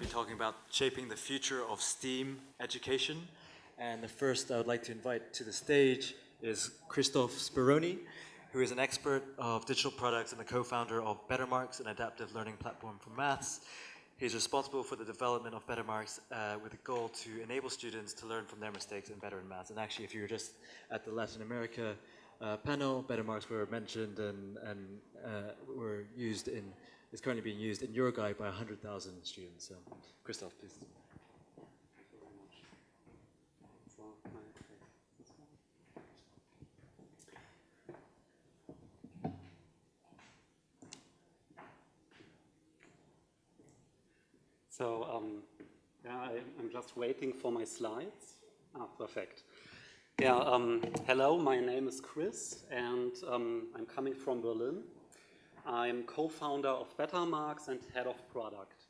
talking about shaping the future of STEAM education. And the first I would like to invite to the stage is Christoph Speroni, who is an expert of digital products and the co-founder of Bettermarks, an adaptive learning platform for maths. He's responsible for the development of Bettermarks with a goal to enable students to learn from their mistakes and better in maths. And actually, if you were just at the Latin America panel, Bettermarks were mentioned and were used in, is currently being used in Uruguay by 100,000 students. So, Christoph, please. So, yeah, I'm just waiting for my slides. Ah, perfect. Yeah, hello, my name is Chris, and I'm coming from Berlin. I'm co-founder of Bettermarks and head of product.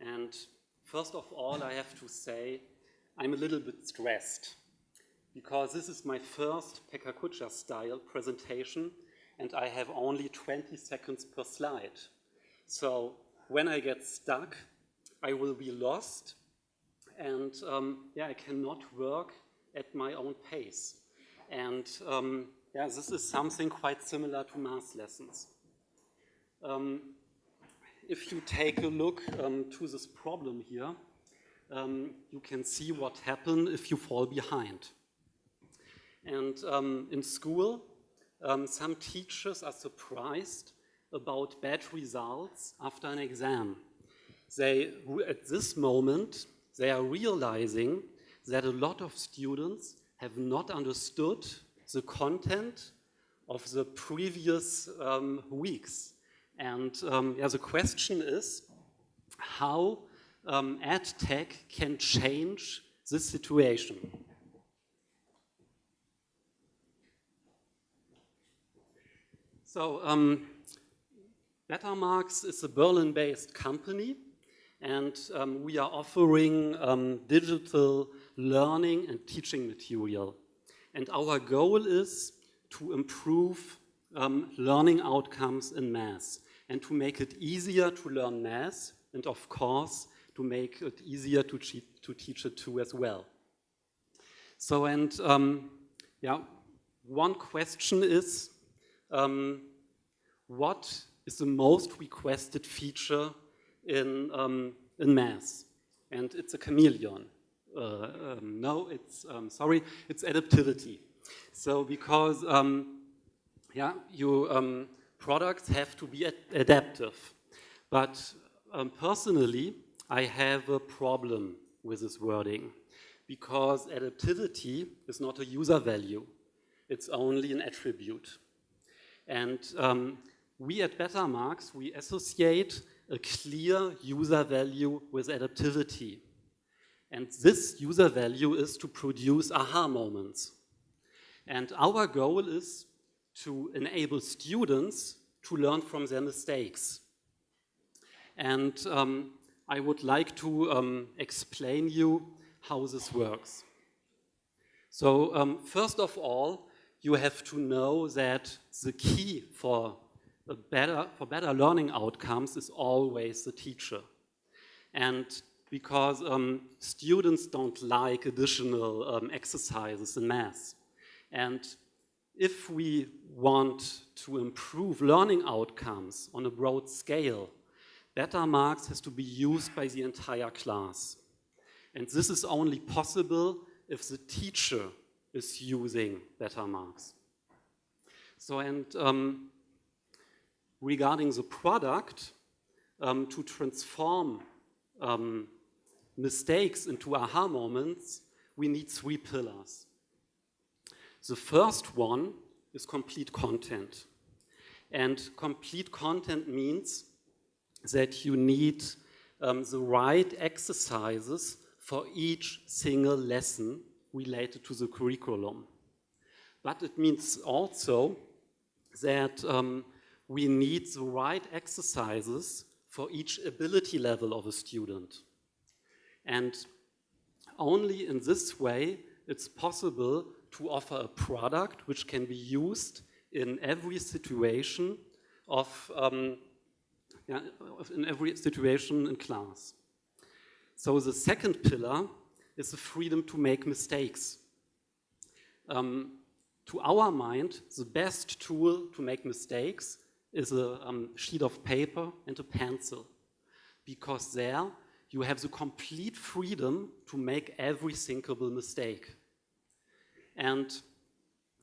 And first of all, I have to say, I'm a little bit stressed because this is my first Pekakucha style presentation, and I have only 20 seconds per slide. So when I get stuck, I will be lost, and yeah, I cannot work at my own pace. And yeah, this is something quite similar to math lessons. If you take a look to this problem here, you can see what happens if you fall behind. And in school, some teachers are surprised about bad results after an exam. At this moment, they are realizing that a lot of students have not understood the content of the previous weeks. And yeah, the question is how EdTech can change this situation. So Bettermarks is a Berlin-based company, and we are offering digital learning and teaching material. And our goal is to improve learning outcomes in math and to make it easier to learn math, and of course, to make it easier to teach it too as well. So, and yeah, one question is, what is the most requested feature in math? And it's a chameleon. No, it's, sorry, it's adaptivity. So because, yeah, your products have to be adaptive. But personally, I have a problem with this wording because adaptivity is not a user value. It's only an attribute. And we at Bettermarks, we associate a clear user value with adaptivity. And this user value is to produce aha moments. And our goal is to enable students to learn from their mistakes. And I would like to explain you how this works. So first of all, you have to know that the key for better learning outcomes is always the teacher. And because students don't like additional exercises in math. And if we want to improve learning outcomes on a broad scale, Bettermarks has to be used by the entire class. And this is only possible if the teacher is using Bettermarks. So, and regarding the product, to transform mistakes into aha moments, we need 3 pillars. The first one is complete content. And complete content means that you need the right exercises for each single lesson related to the curriculum. But it means also that we need the right exercises for each ability level of a student. And only in this way it's possible to offer a product which can be used in every situation in every situation in class. So the second pillar is the freedom to make mistakes. To our mind, the best tool to make mistakes is a sheet of paper and a pencil, because there you have the complete freedom to make every thinkable mistake. And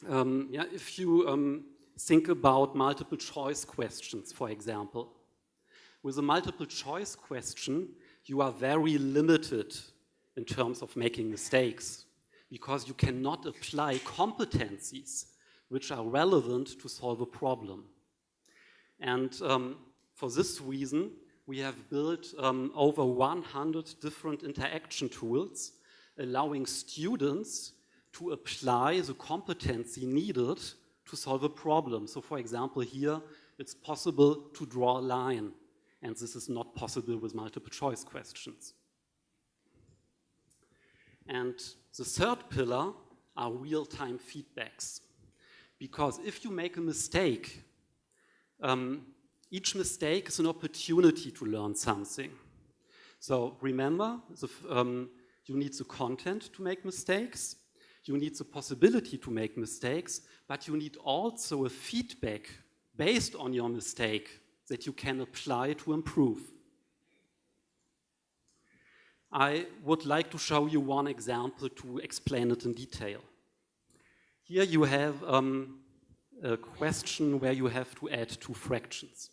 if you think about multiple choice questions, for example, with a multiple choice question, you are very limited in terms of making mistakes, because you cannot apply competencies which are relevant to solve a problem. And for this reason, we have built over 100 different interaction tools, allowing students to apply the competency needed to solve a problem. So for example, here, it's possible to draw a line, and this is not possible with multiple choice questions. And the third pillar are real-time feedbacks. Because if you make a mistake, each mistake is an opportunity to learn something. So remember, you need the content to make mistakes, you need the possibility to make mistakes, but you need also a feedback based on your mistake that you can apply to improve. I would like to show you one example to explain it in detail. Here you have a question where you have to add two fractions.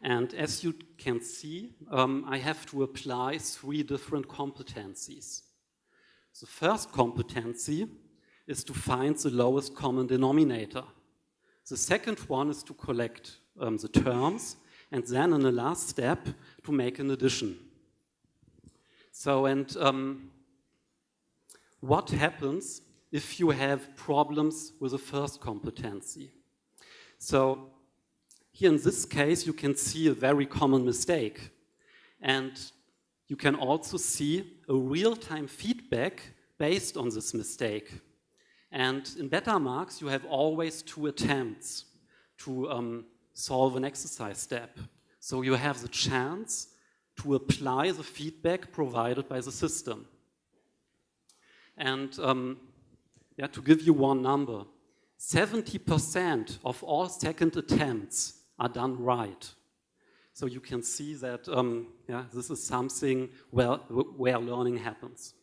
And as you can see, I have to apply 3 different competencies. The first competency is to find the lowest common denominator. The second one is to collect the terms, and then in the last step, to make an addition. So, what happens if you have problems with the first competency? So, here in this case, you can see a very common mistake. And you can also see a real-time feedback based on this mistake. And in Bettermarks, you have always 2 attempts to solve an exercise step. So you have the chance to apply the feedback provided by the system. And to give you one number, 70% of all second attempts are done right. So you can see that this is something where learning happens.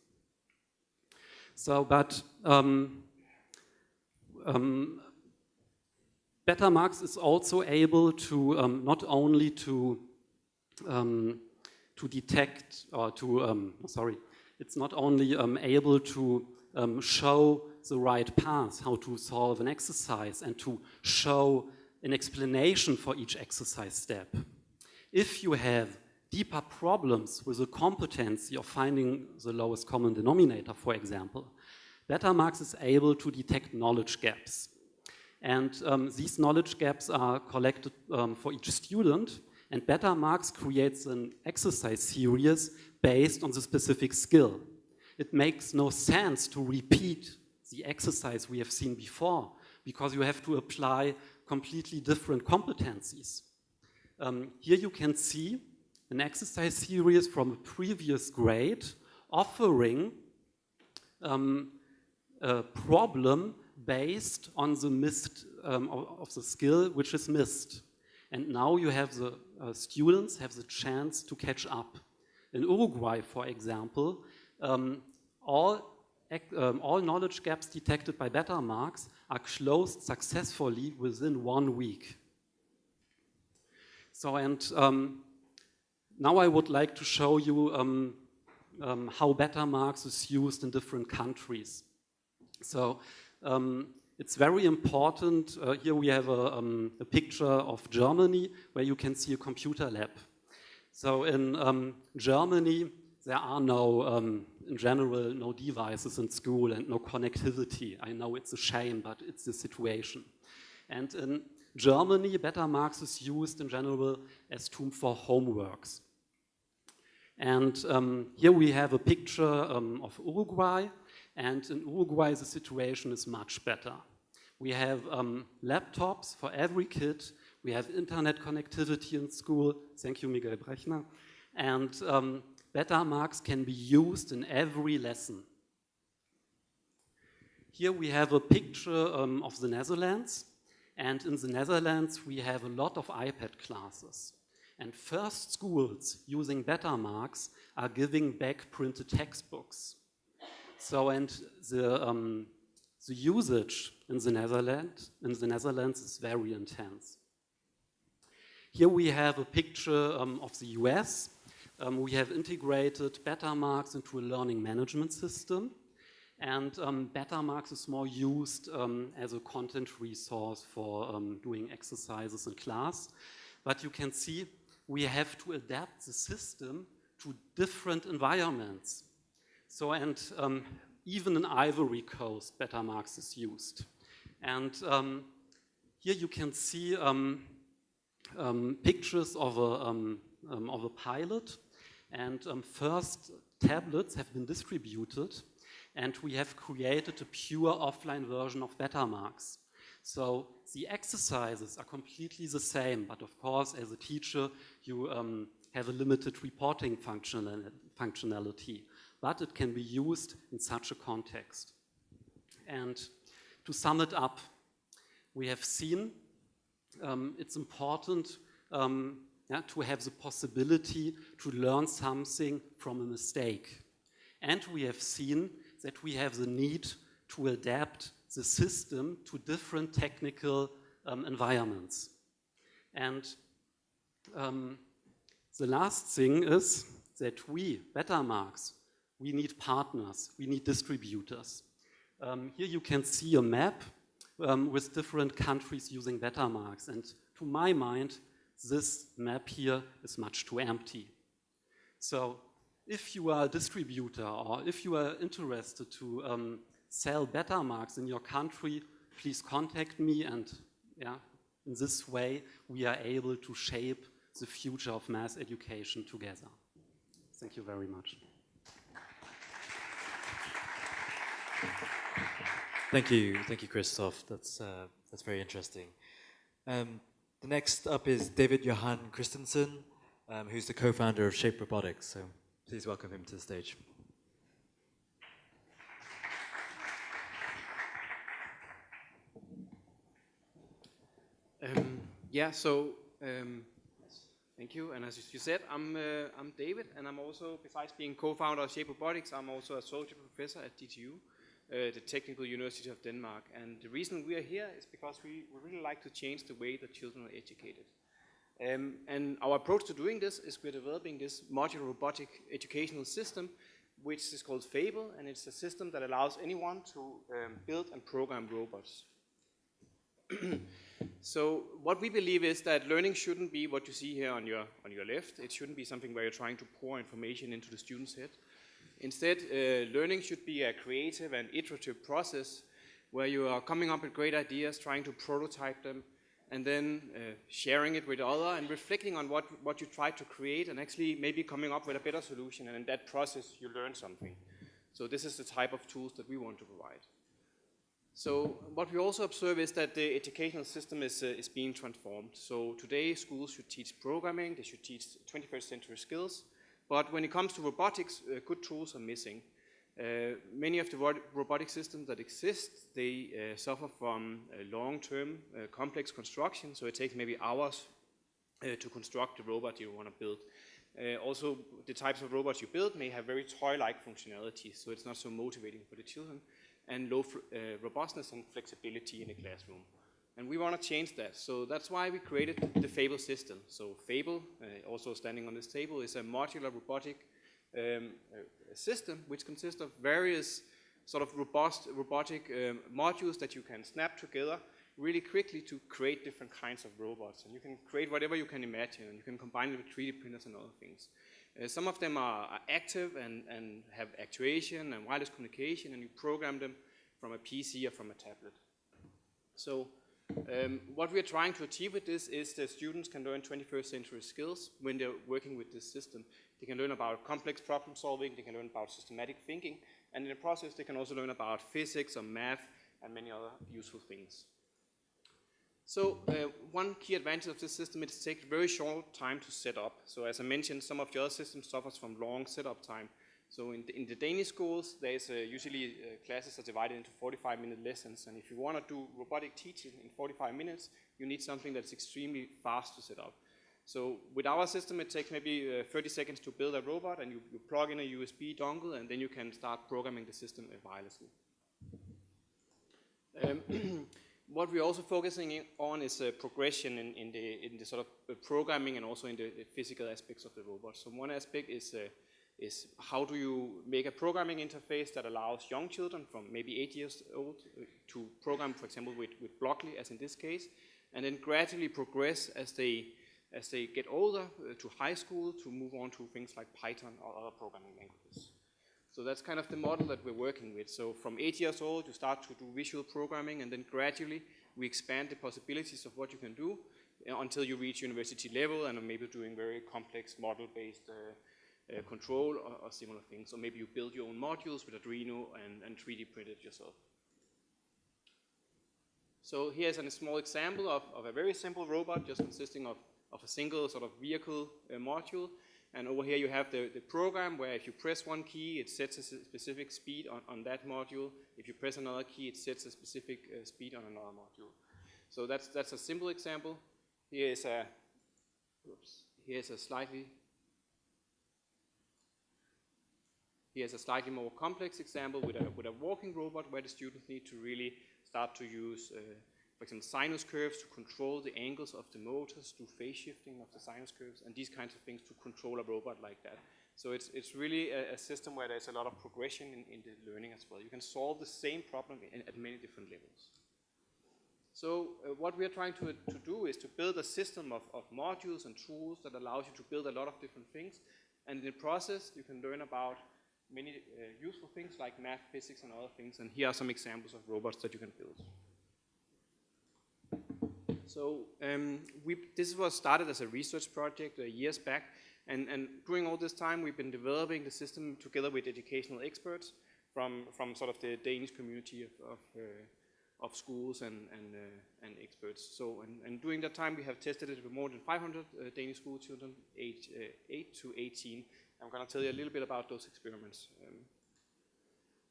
So, but Bettermarks is also able to not only to detect or to it's not only able to show the right path, how to solve an exercise, and to show an explanation for each exercise step. If you have deeper problems with the competency of finding the lowest common denominator, for example, Bettermarks is able to detect knowledge gaps. And these knowledge gaps are collected for each student, and Bettermarks creates an exercise series based on the specific skill. It makes no sense to repeat the exercise we have seen before, because you have to apply completely different competencies. Here you can see an exercise series from a previous grade offering a problem based on the missed of the skill which is missed. And now you have the students have the chance to catch up. In Uruguay, for example, all knowledge gaps detected by Bettermarks are closed successfully within 1 week. So, and now I would like to show you how Bettermarks is used in different countries. So, it's very important. Here we have a picture of Germany where you can see a computer lab. So in Germany, there are in general, no devices in school and no connectivity. I know it's a shame, but it's the situation. And in Germany, Bettermarks is used in general as tool for homeworks. And here we have a picture of Uruguay. And in Uruguay, the situation is much better. We have laptops for every kid. We have internet connectivity in school. Thank you, Miguel Brechner. And Bettermarks can be used in every lesson. Here we have a picture of the Netherlands, and in the Netherlands we have a lot of iPad classes. And first schools using Bettermarks are giving back printed textbooks. So, and the usage in the Netherlands is very intense. Here we have a picture of the US. We have integrated Bettermarks into a learning management system. And Bettermarks is more used as a content resource for doing exercises in class. But you can see we have to adapt the system to different environments. So, and even in Ivory Coast, Bettermarks is used. And here you can see pictures of a pilot. And first tablets have been distributed. And we have created a pure offline version of Bettermarks. So the exercises are completely the same, but of course, as a teacher, you have a limited reporting functionality, but it can be used in such a context. And to sum it up, we have seen it's important to have the possibility to learn something from a mistake. And we have seen that we have the need to adapt the system to different technical environments. And the last thing is that we, Bettermarks, we need partners, we need distributors. Here you can see a map with different countries using Bettermarks. And to my mind, this map here is much too empty. So if you are a distributor or if you are interested to sell Bettermarks in your country, please contact me, and in this way we are able to shape the future of mass education together. Thank you very much. Thank you, Christoph. That's very interesting. The next up is David Johan Christensen, who's the co-founder of Shape Robotics. So please welcome him to the stage. Thank you. And as you said, I'm David, and I'm also, besides being co-founder of Shape Robotics, I'm also associate professor at DTU, the Technical University of Denmark. And the reason we are here is because we really like to change the way that children are educated. And our approach to doing this is we're developing this modular robotic educational system, which is called Fable, and it's a system that allows anyone to build and program robots. So what we believe is that learning shouldn't be what you see here on your left. It shouldn't be something where you're trying to pour information into the student's head. Instead, learning should be a creative and iterative process where you are coming up with great ideas, trying to prototype them, and then sharing it with others and reflecting on what you tried to create and actually maybe coming up with a better solution. And in that process, you learn something. So this is the type of tools that we want to provide. So what we also observe is that the educational system is being transformed. So today, schools should teach programming, they should teach 21st century skills. But when it comes to robotics, good tools are missing. Many of the robotic systems that exist, they suffer from long-term complex construction. So it takes maybe hours to construct the robot you want to build. Also, the types of robots you build may have very toy-like functionality, so it's not so motivating for the children, and low robustness and flexibility in the classroom. And we want to change that. So that's why we created the Fable system. So Fable, also standing on this table, is a modular robotic system which consists of various sort of robust robotic modules that you can snap together really quickly to create different kinds of robots. And you can create whatever you can imagine, and you can combine it with 3D printers and other things. Some of them are active and have actuation and wireless communication, and you program them from a PC or from a tablet. So what we are trying to achieve with this is that students can learn 21st century skills when they're working with this system. They can learn about complex problem solving, they can learn about systematic thinking, and in the process they can also learn about physics or math and many other useful things. So one key advantage of this system is it takes very short time to set up. So as I mentioned, some of the other systems suffers from long setup time. So in the Danish schools, there's usually classes are divided into 45-minute lessons. And if you want to do robotic teaching in 45 minutes, you need something that's extremely fast to set up. So with our system, it takes maybe 30 seconds to build a robot, and you plug in a USB dongle, and then you can start programming the system wirelessly. What we're also focusing on is progression in the sort of programming and also in the physical aspects of the robot. So one aspect is how do you make a programming interface that allows young children from maybe 8 years old to program, for example, with Blockly, as in this case, and then gradually progress as they get older to high school to move on to things like Python or other programming languages. So that's kind of the model that we're working with. So from 8 years old, you start to do visual programming, and then gradually we expand the possibilities of what you can do until you reach university level and are maybe doing very complex model-based control or similar things. Or maybe you build your own modules with Arduino and 3D print it yourself. So here's a small example of a very simple robot just consisting of a single sort of vehicle module. And over here you have the program where if you press one key, it sets a specific speed on that module. If you press another key, it sets a specific speed on another module. So that's a simple example. Here's a slightly more complex example with a walking robot where the students need to really start to use for example, sinus curves to control the angles of the motors, do phase shifting of the sinus curves, and these kinds of things to control a robot like that. So it's really a system where there's a lot of progression in the learning as well. You can solve the same problem at many different levels. So what we are trying to do is to build a system of modules and tools that allows you to build a lot of different things. And in the process, you can learn about many useful things like math, physics, and other things. And here are some examples of robots that you can build. So this was started as a research project years back, and during all this time we've been developing the system together with educational experts from sort of the Danish community of schools and experts. So and during that time we have tested it with more than 500 Danish school children, age 8 to 18. I'm going to tell you a little bit about those experiments.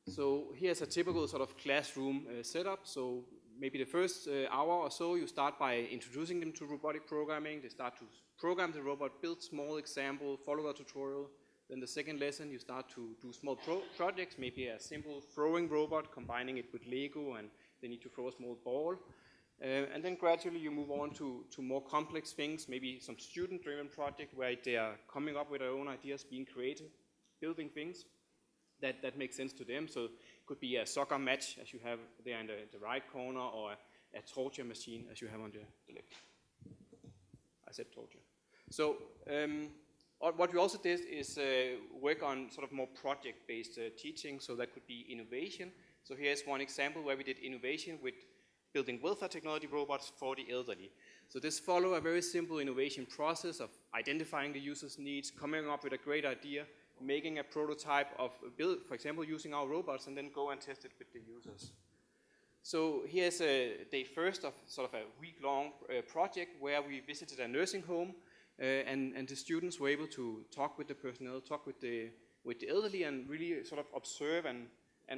So here's a typical sort of classroom setup. So maybe the first hour or so, you start by introducing them to robotic programming. They start to program the robot, build small example, follow a tutorial. Then the second lesson, you start to do small projects, maybe a simple throwing robot, combining it with Lego, and they need to throw a small ball. And then gradually you move on to more complex things, maybe some student-driven project where they are coming up with their own ideas, being creative, building things that make sense to them. So it could be a soccer match, as you have there in the right corner, or a torture machine, as you have on the left. I said torture. So what we also did is work on sort of more project-based teaching, so that could be innovation. So here's one example where we did innovation with building welfare technology robots for the elderly. So this follows a very simple innovation process of identifying the user's needs, coming up with a great idea, making a prototype of build, for example, using our robots, and then go and test it with the users. So here's day first of sort of a week-long project where we visited a nursing home, and the students were able to talk with the personnel, talk with the elderly, and really sort of observe and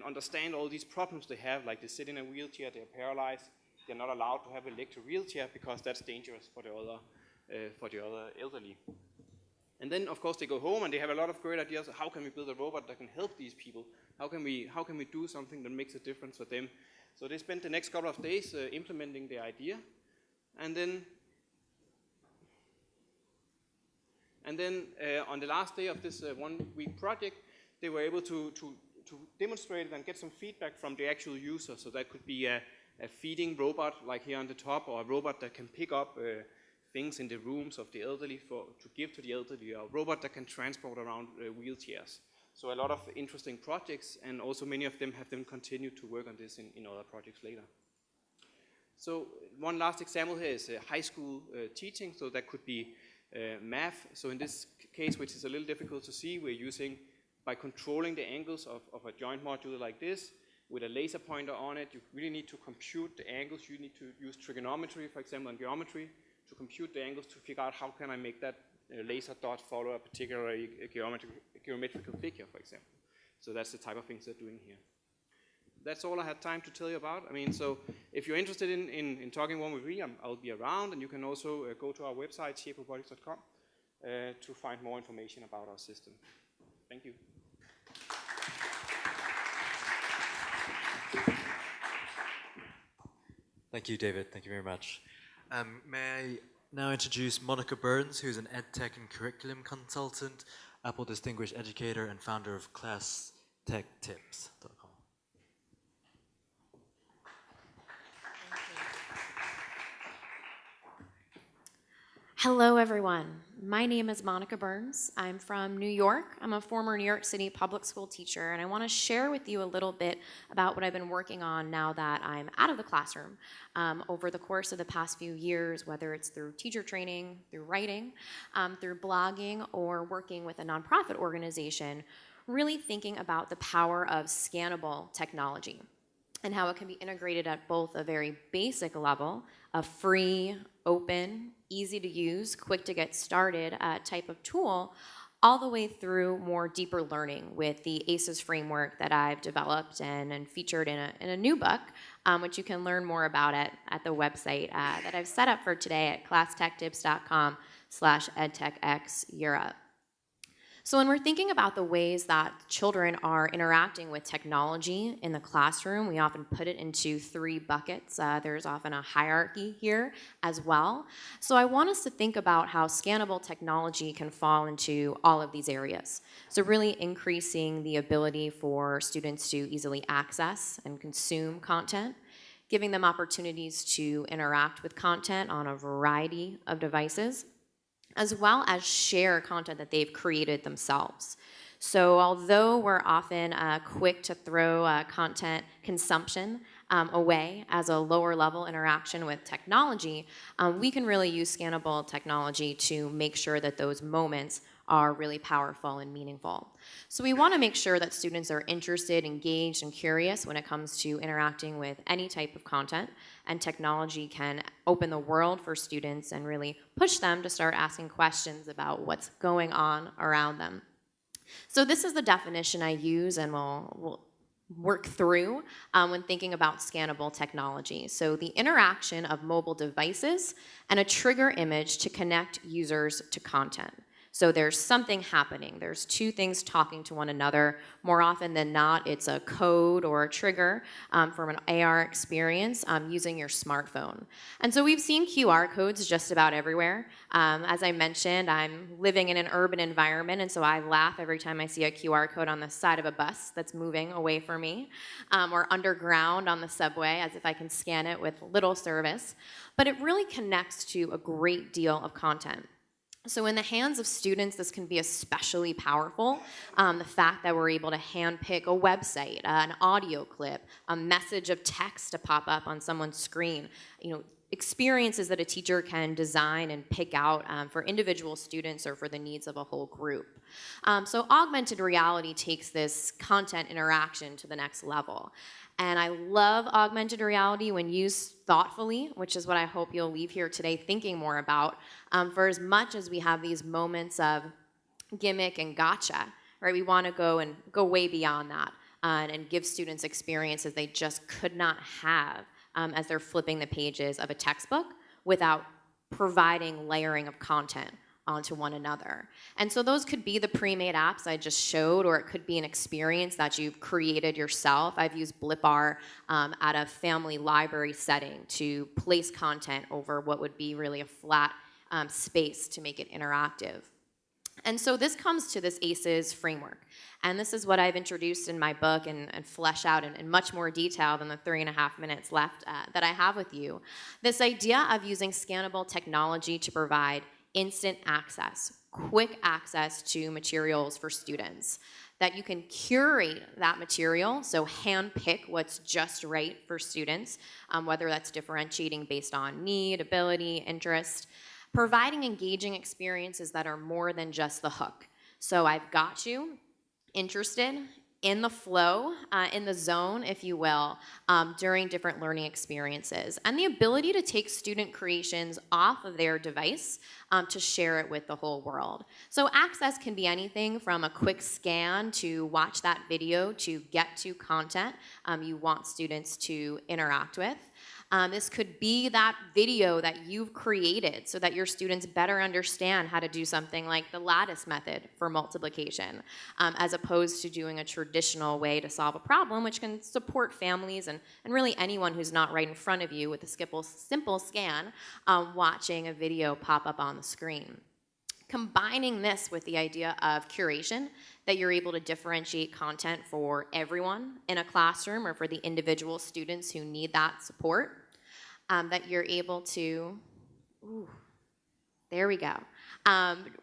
understand all these problems they have, like they sit in a wheelchair, they're paralyzed, they're not allowed to have an electric wheelchair because that's dangerous for the other elderly. And then, of course, they go home and they have a lot of great ideas. How can we build a robot that can help these people? How can we do something that makes a difference for them? So they spent the next couple of days implementing the idea, and then on the last day of this 1-week project, they were able to demonstrate it and get some feedback from the actual user. So that could be a feeding robot, like here on the top, or a robot that can pick up things in the rooms of the elderly to give to the elderly, or a robot that can transport around wheelchairs. So a lot of interesting projects, and also many of them have continued to work on this in other projects later. So one last example here is high school teaching, so that could be math. So in this case, which is a little difficult to see, we're using, by controlling the angles of a joint module like this, with a laser pointer on it. You really need to compute the angles. You need to use trigonometry, for example, and geometry to compute the angles to figure out how can I make that laser dot follow a particular geometrical figure, for example. So that's the type of things they're doing here. That's all I had time to tell you about. I mean, so if you're interested in talking one with me, I'll be around, and you can also go to our website, shaperobotics.com, to find more information about our system. Thank you. Thank you, David. Thank you very much. May I now introduce Monica Burns, who's an EdTech and curriculum consultant, Apple Distinguished Educator, and founder of ClassTechTips.com. Hello, everyone. My name is Monica Burns. I'm from New York. I'm a former New York City public school teacher, and I want to share with you a little bit about what I've been working on now that I'm out of the classroom over the course of the past few years, whether it's through teacher training, through writing, through blogging, or working with a nonprofit organization, really thinking about the power of scannable technology and how it can be integrated at both a very basic level, a free, open, easy to use, quick to get started type of tool, all the way through more deeper learning with the ACEs framework that I've developed and featured in a new book, which you can learn more about at the website that I've set up for today at classtechtips.com/edtechxEurope. So when we're thinking about the ways that children are interacting with technology in the classroom, we often put it into 3 buckets. There's often a hierarchy here as well. So I want us to think about how scannable technology can fall into all of these areas. So really increasing the ability for students to easily access and consume content, giving them opportunities to interact with content on a variety of devices, as well as share content that they've created themselves. So although we're often quick to throw content consumption away as a lower level interaction with technology, we can really use scannable technology to make sure that those moments are really powerful and meaningful. So we want to make sure that students are interested, engaged, and curious when it comes to interacting with any type of content, and technology can open the world for students and really push them to start asking questions about what's going on around them. So this is the definition I use and we'll work through when thinking about scannable technology. So the interaction of mobile devices and a trigger image to connect users to content. So there's something happening. There's 2 things talking to one another. More often than not, it's a code or a trigger from an AR experience using your smartphone. And so we've seen QR codes just about everywhere. As I mentioned, I'm living in an urban environment, and so I laugh every time I see a QR code on the side of a bus that's moving away from me, or underground on the subway, as if I can scan it with little service. But it really connects to a great deal of content. So in the hands of students, this can be especially powerful. The fact that we're able to handpick a website, an audio clip, a message of text to pop up on someone's screen, experiences that a teacher can design and pick out for individual students or for the needs of a whole group. So augmented reality takes this content interaction to the next level. And I love augmented reality when used thoughtfully, which is what I hope you'll leave here today thinking more about. For as much as we have these moments of gimmick and gotcha, right? We want to go way beyond that and give students experiences they just could not have as they're flipping the pages of a textbook without providing layering of content onto one another. And so those could be the pre-made apps I just showed, or it could be an experience that you've created yourself. I've used Blipar at a family library setting to place content over what would be really a flat space to make it interactive. And so this comes to this ACEs framework. And this is what I've introduced in my book and flesh out in much more detail than the 3.5 minutes left that I have with you. This idea of using scannable technology to provide instant access, quick access to materials for students, that you can curate that material, so handpick what's just right for students, whether that's differentiating based on need, ability, interest, providing engaging experiences that are more than just the hook. So I've got you interested, in the flow, in the zone, if you will, during different learning experiences. And the ability to take student creations off of their device to share it with the whole world. So access can be anything from a quick scan to watch that video to get to content you want students to interact with. This could be that video that you've created so that your students better understand how to do something like the lattice method for multiplication, as opposed to doing a traditional way to solve a problem, which can support families and really anyone who's not right in front of you with a simple scan, watching a video pop up on the screen. Combining this with the idea of curation, that you're able to differentiate content for everyone in a classroom or for the individual students who need that support, that you're able to, there we go,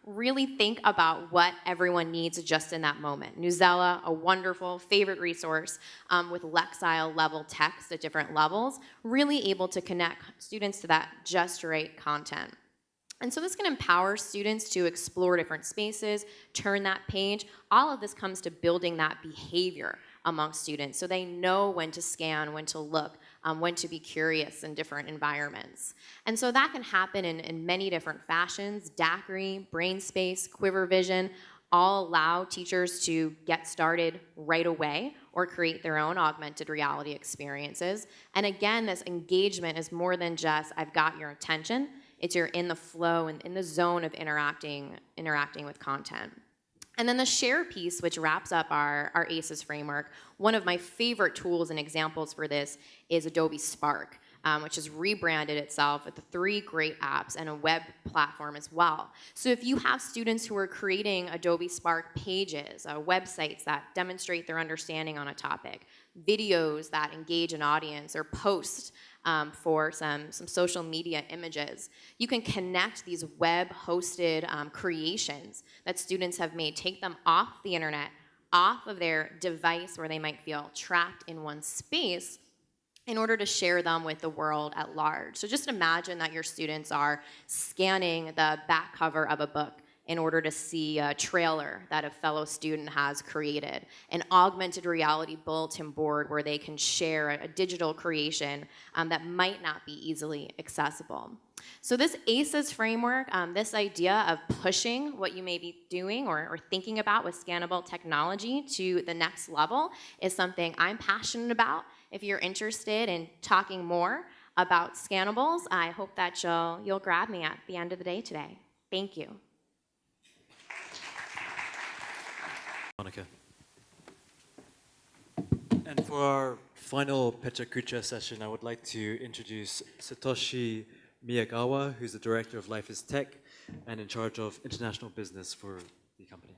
really think about what everyone needs just in that moment. Newsela, a wonderful favorite resource with Lexile level text at different levels, really able to connect students to that just right content. And so this can empower students to explore different spaces, turn that page. All of this comes to building that behavior among students so they know when to scan, when to look, when to be curious in different environments. And so that can happen in many different fashions. DAQRI, BrainSpace, Quiver Vision all allow teachers to get started right away or create their own augmented reality experiences. And again, this engagement is more than just, I've got your attention. It's you're in the flow and in the zone of interacting with content. And then the share piece, which wraps up our ACES framework, one of my favorite tools and examples for this is Adobe Spark, which has rebranded itself with the 3 great apps and a web platform as well. So if you have students who are creating Adobe Spark pages, websites that demonstrate their understanding on a topic, videos that engage an audience, or posts for some social media images, you can connect these web-hosted creations that students have made, take them off the internet, off of their device where they might feel trapped in one space, in order to share them with the world at large. So just imagine that your students are scanning the back cover of a book in order to see a trailer that a fellow student has created, an augmented reality bulletin board where they can share a digital creation that might not be easily accessible. So this ACES framework, this idea of pushing what you may be doing or thinking about with scannable technology to the next level is something I'm passionate about. If you're interested in talking more about scannables, I hope that you'll grab me at the end of the day today. Thank you. Monica. And for our final Pecha session, I would like to introduce Satoshi Miyagawa, who's the director of Life is Tech and in charge of international business for the company.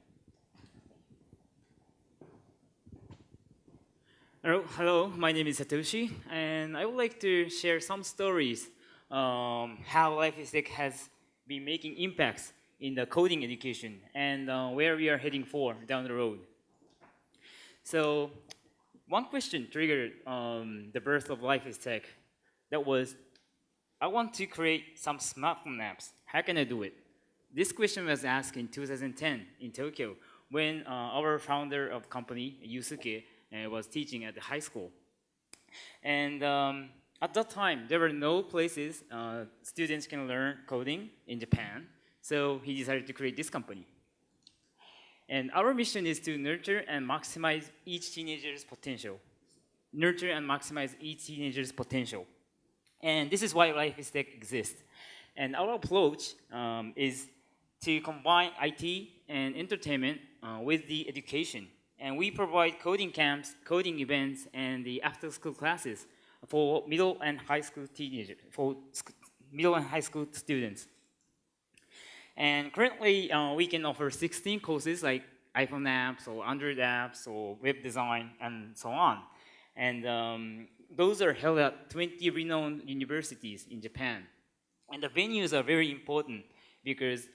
Hello, my name is Satoshi, and I would like to share some stories how Life is Tech has been making impacts in the coding education and where we are heading for down the road. So one question triggered the birth of Life is Tech. That was, I want to create some smartphone apps. How can I do it? This question was asked in 2010 in Tokyo when our founder of the company, Yusuke, was teaching at the high school. And at that time, there were no places students can learn coding in Japan. So he decided to create this company. And our mission is to nurture and maximize each teenager's potential. Nurture and maximize each teenager's potential. And this is why Life is Tech exists. And our approach is to combine IT and entertainment with the education. And we provide coding camps, coding events, and the after-school classes for middle and high school teenagers, for middle and high school students. And currently, we can offer 16 courses like iPhone apps or Android apps or web design and so on. And those are held at 20 renowned universities in Japan. And the venues are very important because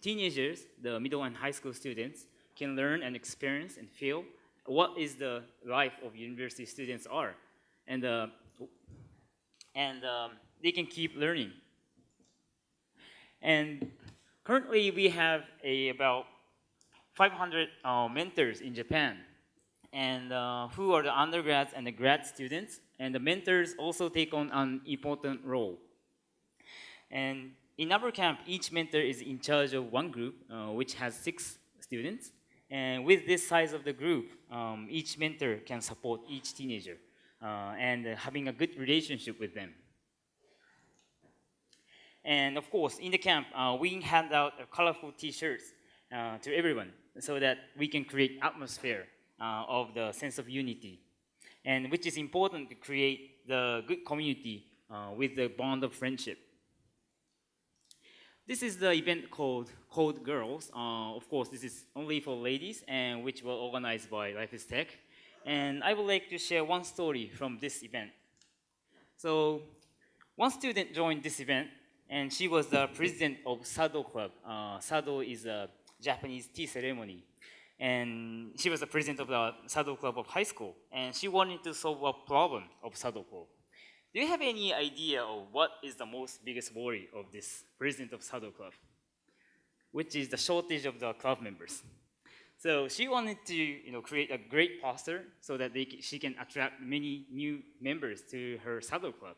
teenagers, the middle and high school students, can learn and experience and feel what is the life of university students are. And they can keep learning. And currently, we have about 500 mentors in Japan. and who are the undergrads and the grad students, and the mentors also take on an important role. And in our camp, each mentor is in charge of one group, which has 6 students. And with this size of the group, each mentor can support each teenager and having a good relationship with them. And of course, in the camp, we hand out colorful T-shirts to everyone so that we can create atmosphere of the sense of unity, and which is important to create the good community with the bond of friendship. This is the event called Code Girls. Of course, this is only for ladies, and which was organized by Life is Tech. And I would like to share one story from this event. So, one student joined this event, and she was the president of Sado Club. Sado is a Japanese tea ceremony. And she was the president of the Sado Club of high school, and she wanted to solve a problem of Sado Club. Do you have any idea of what is the most biggest worry of this president of Sado Club? Which is the shortage of the club members. So she wanted to create a great poster so that she can attract many new members to her Sado Club.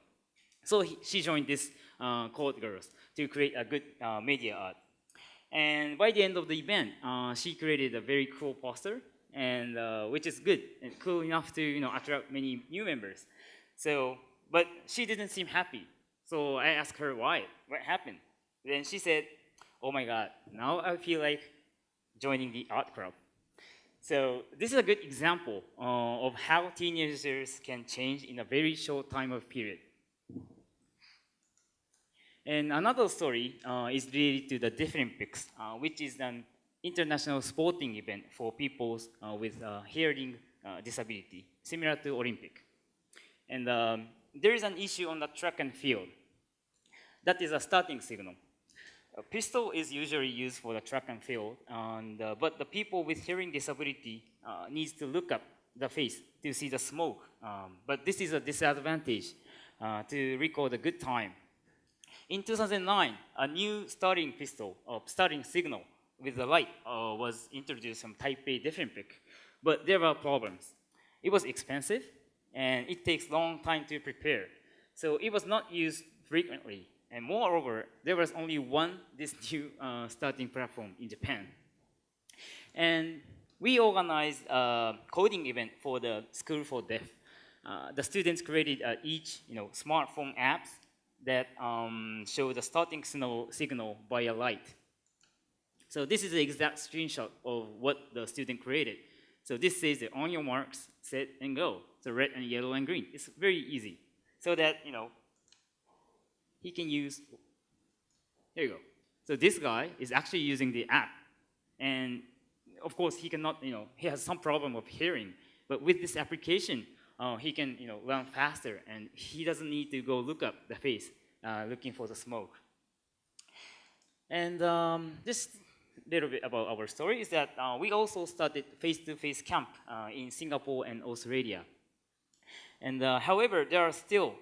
So she joined this Code Girls to create a good media art. And by the end of the event, she created a very cool poster, and which is good and cool enough to attract many new members. So, but she didn't seem happy. So I asked her why, what happened? Then she said, "Oh my God, now I feel like joining the art club." So this is a good example of how teenagers can change in a very short time of period. And another story is related to the Deaflympics, which is an international sporting event for people with hearing disability, similar to Olympic. And there is an issue on the track and field. That is a starting signal. A pistol is usually used for the track and field, but the people with hearing disability needs to look up the face to see the smoke. But this is a disadvantage to record a good time. In 2009, a new starting pistol, or starting signal with the light was introduced from Taipei Deaflympic, but there were problems. It was expensive, and it takes long time to prepare. So it was not used frequently. And moreover, there was only one this new starting platform in Japan. And we organized a coding event for the School for Deaf. The students created each smartphone apps that show the starting signal by a light. So this is the exact screenshot of what the student created. So this says that on your marks, set and go. So red and yellow and green. It's very easy. So that, he can use, here you go. So this guy is actually using the app. And of course, he cannot, he has some problem of hearing. But with this application, he can, learn faster, and he doesn't need to go look up the face, looking for the smoke. And just a little bit about our story is that we also started face-to-face camp in Singapore and Australia. And however, there are still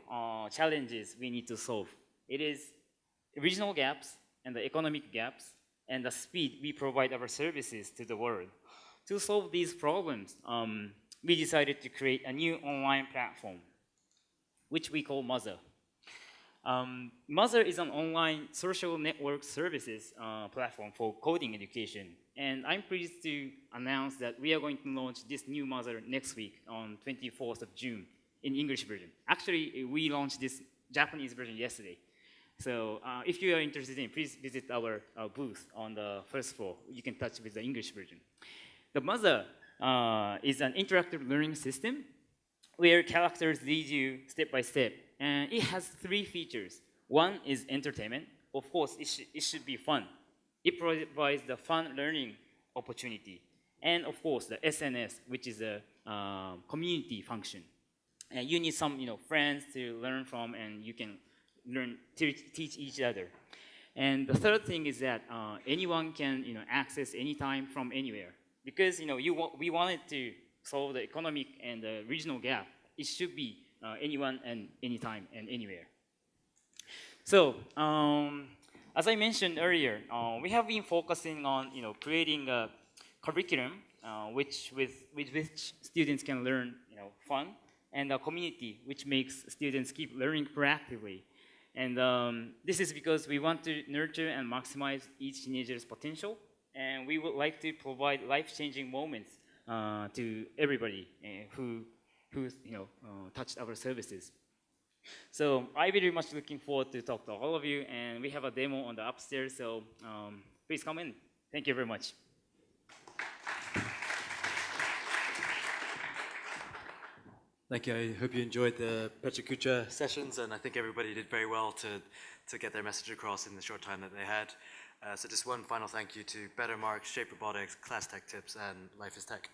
challenges we need to solve. It is regional gaps and the economic gaps and the speed we provide our services to the world. To solve these problems, we decided to create a new online platform, which we call Mother. Mother is an online social network services platform for coding education. And I'm pleased to announce that we are going to launch this new Mother next week on 24th of June in English version. Actually, we launched this Japanese version yesterday. So if you are interested in, please visit our booth on the first floor. You can touch with the English version. The Mother is an interactive learning system where characters lead you step by step. And it has 3 features. One is entertainment. Of course, it should be fun. It provides the fun learning opportunity. And of course, the SNS, which is a community function. And you need some friends to learn from, and you can teach each other. And the third thing is that anyone can access anytime from anywhere. Because we wanted to solve the economic and the regional gap. It should be anyone and anytime and anywhere. So as I mentioned earlier, we have been focusing on creating a curriculum with which students can learn, fun, and a community which makes students keep learning proactively. And this is because we want to nurture and maximize each teenager's potential, and we would like to provide life-changing moments to everybody who touched our services. So I'm very much looking forward to talk to all of you, and we have a demo on the upstairs, so please come in. Thank you very much. Thank you. I hope you enjoyed the Pechakucha sessions, and I think everybody did very well to get their message across in the short time that they had. So just one final thank you to Bettermarks, Shape Robotics, Class Tech Tips, and Life is Tech.